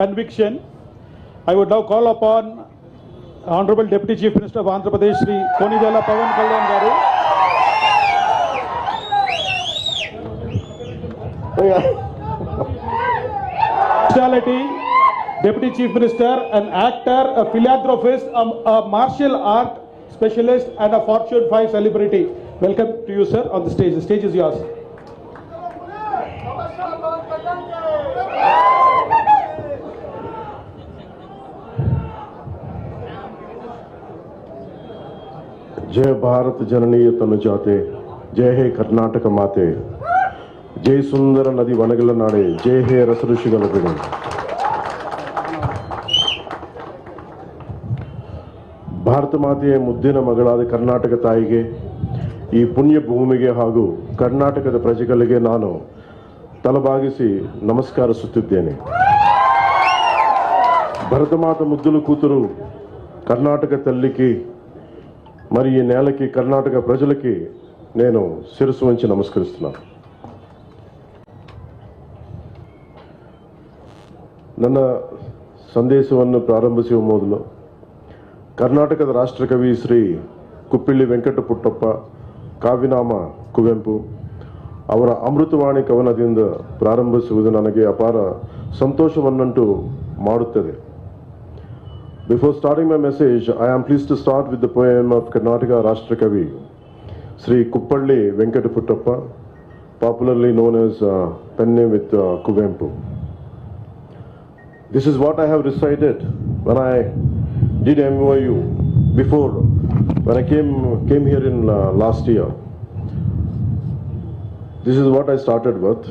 conviction. I would now call upon Honorable Deputy Chief Minister of Andhra Pradesh, Shri Konijala Pawan Kalyan Garu. Speciality, Deputy Chief Minister, an actor, a philanthropist, a martial art specialist, and a Fortune 5 celebrity. Welcome to you, sir, on the stage. The stage is yours. जय भारत जननीय तनुजाते, जय हे कर्नाटक माते, जय सुंदर नदी वनगल नाडे, जय हे रस ऋषिगल बिडे. ಭಾರತ ಮಾತೆಯ ಮುದ್ದಿನ ಮಗಳಾದ ಕರ್ನಾಟಕ ತಾಯಿಗೆ, ಈ ಪುಣ್ಯ ಭೂಮಿಗೆ ಹಾಗೂ ಕರ್ನಾಟಕದ ಪ್ರಜೆಗಳಿಗೆ ನಾನು ತಲೆಬಾಗಿಸಿ ನಮಸ್ಕರಿಸುತ್ತಿದ್ದೇನೆ. ಭರತ ಮಾತ ಮುದ್ದುಲು ಕೂತರು కర్ణాటక తల్లికి మరి ఈ నేలకి కర్ణాటక ప్రజలకి నేను శిరస్సు వంచి నమస్కరిస్తున్నాను. ನನ್ನ ಸಂದೇಶವನ್ನು ಪ್ರಾರಂಭಿಸುವ ಮೊದಲು ಕರ್ನಾಟಕದ ರಾಷ್ಟ್ರಕವಿ ಶ್ರೀ ಕುಪ್ಪಿಳ್ಳಿ ವೆಂಕಟ ಪುಟ್ಟಪ್ಪ ಕಾವ್ಯನಾಮ ಕುವೆಂಪು ಅವರ ಅಮೃತವಾಣಿ ಕವನದಿಂದ ಪ್ರಾರಂಭಿಸುವುದು ನನಗೆ ಅಪಾರ ಸಂತೋಷವನ್ನುಂಟು ಮಾಡುತ್ತದೆ. Before starting my message, I am pleased to start with the poem of Karnataka Rashtrakavi, Sri Kuppalli Venkata Puttappa, popularly known as pen name with Kuvempu. This is what I have recited when I did MOU before, when I came here in last year. This is what I started with.